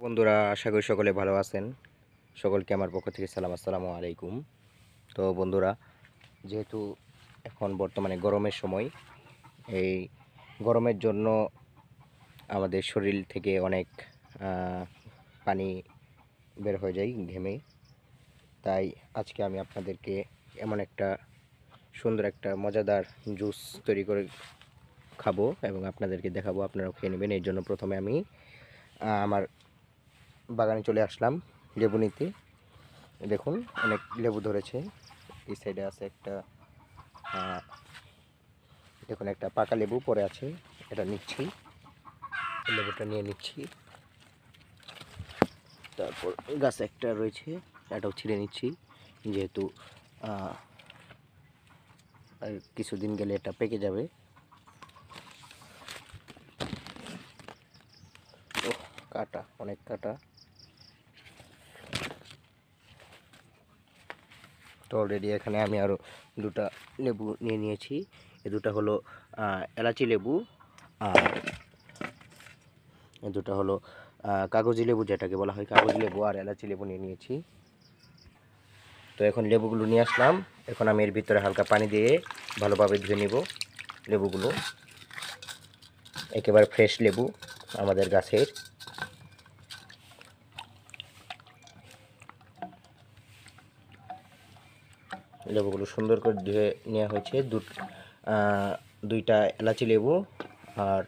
বন্ধুরা, আশা করি সকলে ভালো আছেন। সকলকে আমার পক্ষ থেকে সালাম, আসসালামু আলাইকুম। তো বন্ধুরা, যেহেতু এখন বর্তমানে গরমের সময়, এই গরমের জন্য আমাদের শরীর থেকে অনেক পানি বের হয়ে যায় ঘেমে। তাই আজকে আমি আপনাদেরকে এমন একটা সুন্দর একটা মজাদার জুস তৈরি করে খাবো এবং আপনাদেরকে দেখাবো, আপনারাও খেয়ে নেবেন। এর জন্য প্রথমে আমি আমার বাগানে চলে আসলাম লেবু নিতে। দেখুন, অনেক লেবু ধরেছে। এই সাইডে আছে একটা, দেখুন একটা পাকা লেবু পড়ে আছে, এটা নিচ্ছি, লেবুটা নিয়ে নিচ্ছি। তারপর গাছ একটা রয়েছে, এটাও ছিঁড়ে নিচ্ছি, যেহেতু আর কিছুদিন গেলে এটা পেকে যাবে। ও, কাটা, অনেক কাটা। তো অলরেডি এখানে আমি আরও দুটা লেবু নিয়ে নিয়েছি। এই দুটা হলো এলাচি লেবু, আর দুটা হলো কাগজি লেবু, যেটাকে বলা হয় কাগজি লেবু, আর এলাচি লেবু নিয়ে নিয়েছি। তো এখন লেবুগুলো নিয়ে আসলাম। এখন আমি এর ভিতরে হালকা পানি দিয়ে ভালোভাবে ধুয়ে নিব লেবুগুলো। একেবারে ফ্রেশ লেবু আমাদের গাছের। লেবুগুলো সুন্দর করে ধুয়ে নেওয়া হয়েছে। দুইটা এলাচি লেবু আর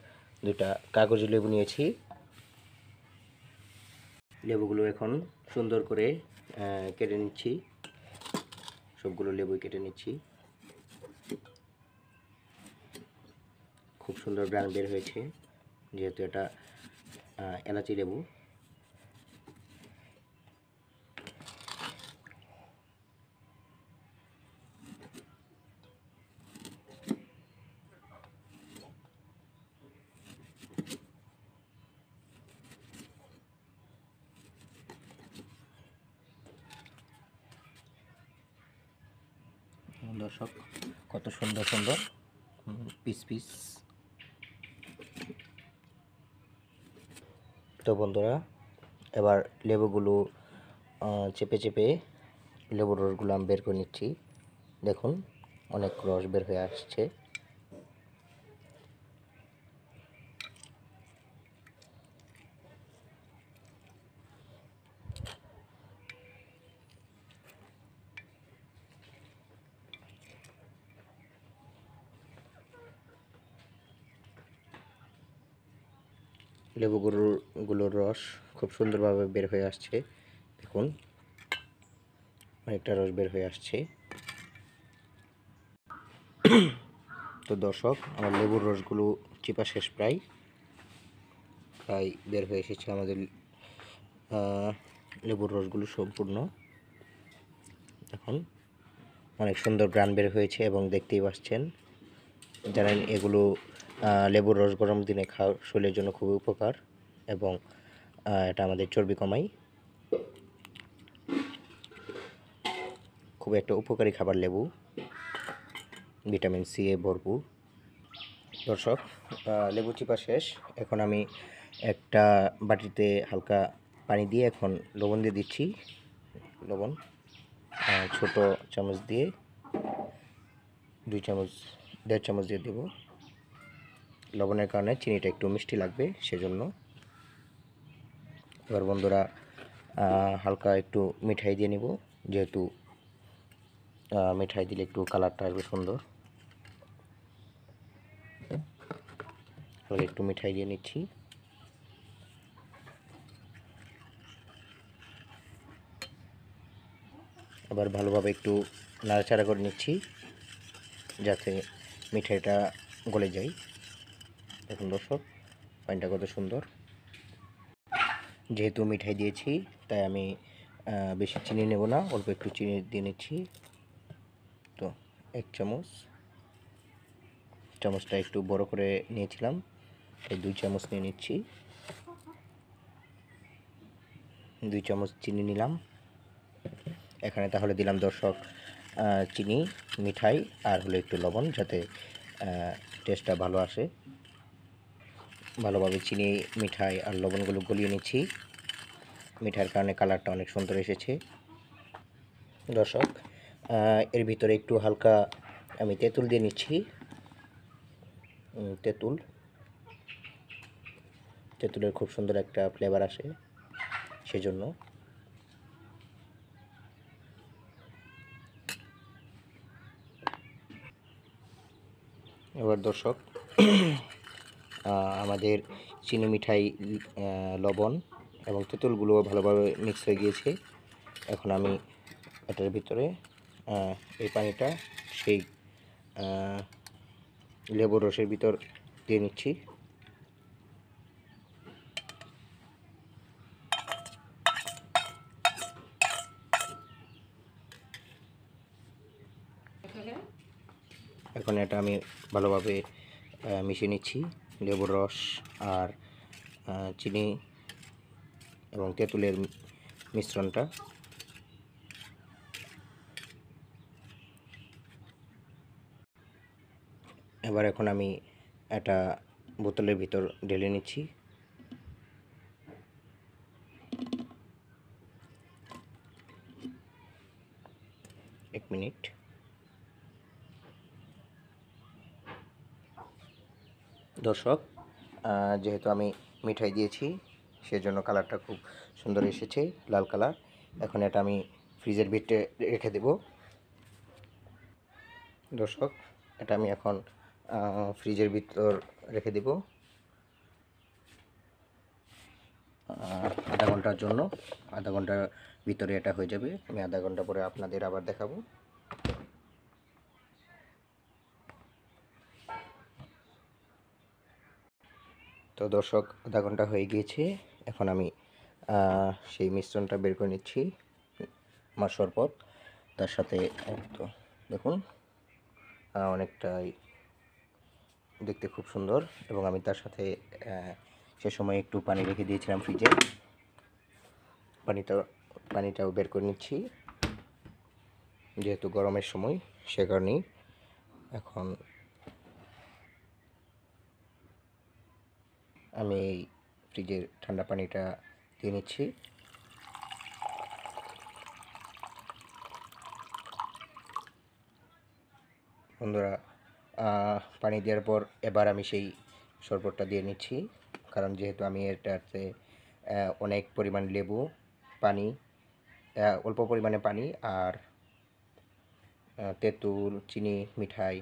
দুইটা কাগজি লেবু নিয়েছি। লেবুগুলো এখন সুন্দর করে কেটে নিচ্ছি, সবগুলো লেবুই কেটে নিচ্ছি। খুব সুন্দর গ্রান বের হয়েছে, যেহেতু এটা এলাচি লেবু। দর্শক, কত সুন্দর সুন্দর পিস পিস। তো বন্ধুরা, এবার লেবুগুলো চেপে চেপে লেবুর রসগুলো আমি বের করে নিচ্ছি। দেখুন, অনেক রস বের হয়ে আসছে। লেবুগুলোর রস খুব সুন্দরভাবে বের হয়ে আসছে। দেখুন, অনেকটা রস বের হয়ে আসছে। তো দর্শক, আমার লেবুর রসগুলো চিপা শেষ, প্রায় বের হয়ে এসেছে আমাদের লেবুর রসগুলো সম্পূর্ণ। এখন অনেক সুন্দর গ্রান বের হয়েছে এবং দেখতেই পাচ্ছেন। জানেন, এগুলো লেবুর রস গরম দিনে খাওয়া শরীরের জন্য খুবই উপকার, এবং এটা আমাদের চর্বি কমায়। খুব একটা উপকারী খাবার লেবু, ভিটামিন সি এ ভরপুর। দর্শক, লেবু চিপা শেষ। এখন আমি একটা বাটিতে হালকা পানি দিয়ে এখন লবণ দিয়ে দিচ্ছি। লবণ ছোট চামচ দিয়ে 2 চামচ, 1.5 চামচ দিয়ে দেব। লবণের কারণে চিনিটা একটু মিষ্টি লাগবে, সেজন্য। এবার বন্ধুরা, হালকা একটু মিঠাই দিয়ে নিব, যেহেতু মিঠাই দিলে একটু কালারটা আসবে সুন্দর। একটু মিঠাই দিয়ে নিচ্ছি। আবার ভালোভাবে একটু নাড়াচাড়া করে নিচ্ছি, যাতে মিঠাইটা গলে যায়। দেখুন দর্শক, পানিটা কত সুন্দর। যেহেতু মিঠাই দিয়েছি, তাই আমি বেশি চিনি নেব না, অল্প একটু চিনি দিয়ে নিচ্ছি। তো 1 চামচ, চামচটা একটু বড় করে নিয়েছিলাম, এই 2 চামচ নিয়ে নিচ্ছি। 2 চামচ চিনি নিলাম এখানে। তাহলে দিলাম দর্শক চিনি, মিঠাই, আর হলো একটু লবণ, যাতে টেস্টটা ভালো আসে। ভালোভাবে চিনি, মিঠাই আর লবণগুলো গলিয়ে নিচ্ছি। মিঠার কারণে কালারটা অনেক সুন্দর এসেছে। দর্শক, এর ভিতরে একটু হালকা আমি তেঁতুল দিয়ে নিচ্ছি। তেঁতুলের খুব সুন্দর একটা ফ্লেভার আসে, সেজন্য। এবার দর্শক, আমাদের চিনি মিঠাই, লবণ এবং তেঁতুলগুলো ভালোভাবে মিক্স হয়ে গিয়েছে। এখন আমি এটার ভিতরে এই পানিটা সেই লেবুর রসের ভিতর দিয়ে নিচ্ছি। এখন এটা আমি ভালোভাবে মিশিয়ে নিচ্ছি, লেবুর রস আর চিনি এবং তেঁতুলের মিশ্রণটা। এবার এখন আমি একটা বোতলের ভিতর ঢেলে নিচ্ছি। এক মিনিট। দর্শক, যেহেতু আমি মিঠাই দিয়েছি সেজন্য কালারটা খুব সুন্দর এসেছে, লাল কালার। এখন এটা আমি ফ্রিজের ভিতরে রেখে দেব। দর্শক, এটা আমি এখন ফ্রিজের ভিতর রেখে দেব আধা ঘন্টার জন্য। আধা ঘন্টার ভিতরে এটা হয়ে যাবে। আমি আধা ঘন্টা পরে আপনাদের আবার দেখাবো। তো দর্শক, আধা ঘন্টা হয়ে গিয়েছে। এখন আমি সেই মিশ্রণটা বের করে নিচ্ছি, আমার শরবত। তার সাথে তো দেখুন, অনেকটাই দেখতে খুব সুন্দর। এবং আমি তার সাথে সে সময় একটু পানি রেখে দিয়েছিলাম ফ্রিজে। পানিটাও বের করে নিচ্ছি, যেহেতু গরমের সময় সে কারণেই। এখন আমি এই ফ্রিজের ঠান্ডা পানিটা দিয়ে নিচ্ছি। বন্ধুরা, পানি দেওয়ার পর এবার আমি সেই শরবতটা দিয়ে নিচ্ছি, কারণ যেহেতু আমি এটাতে অনেক পরিমাণ লেবু, পানি, অল্প পরিমাণে পানি আর তেঁতুল, চিনি, মিঠাই,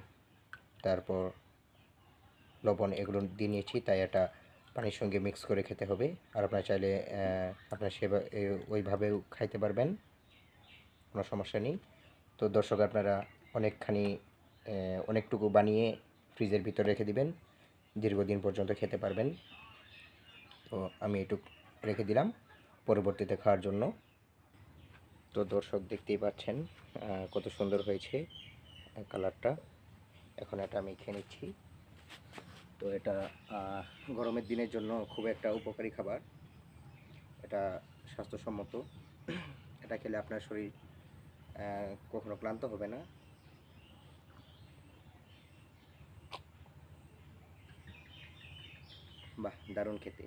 তারপর লবণ এগুলো দিয়ে নিয়েছি, তাই এটা পানির সঙ্গে মিক্স করে খেতে হবে। আর আপনারা চাইলে আপনারা ওইভাবেও খাইতে পারবেন, কোনো সমস্যা নেই। তো দর্শক, আপনারা অনেকটুকু বানিয়ে ফ্রিজের ভিতরে রেখে দিবেন, দীর্ঘদিন পর্যন্ত খেতে পারবেন। তো আমি এটুকু রেখে দিলাম পরবর্তীতে খাওয়ার জন্য। তো দর্শক, দেখতেই পাচ্ছেন কত সুন্দর হয়েছে কালারটা। এখন এটা আমি খেয়ে নিচ্ছি। তো এটা গরমের দিনের জন্য খুব একটা উপকারী খাবার। এটা স্বাস্থ্যসম্মত। এটা খেলে আপনার শরীর কখনো ক্লান্ত হবে না। বাহ, দারুণ খেতে।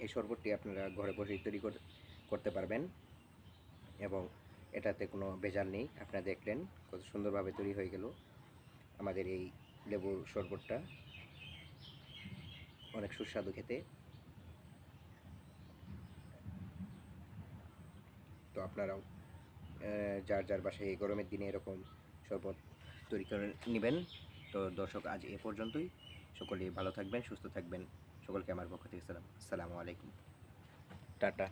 এই শরবতটি আপনারা ঘরে বসেই তৈরি করতে পারবেন এবং এটাতে কোনো ভেজাল নেই। আপনারা দেখলেন কত সুন্দরভাবে তৈরি হয়ে গেল আমাদের এই লেবুর শরবতটা। অনেক সুস্বাদু খেতে। তো আপনারাও যার যার বাসায় এই গরমের দিনে এরকম শরবত তৈরি করে নেবেন। তো দর্শক, আজ এ পর্যন্তই। সকলেই ভালো থাকবেন, সুস্থ থাকবেন। সকলকে আমার পক্ষ থেকে সালাম। আসসালামু আলাইকুম। টাটা।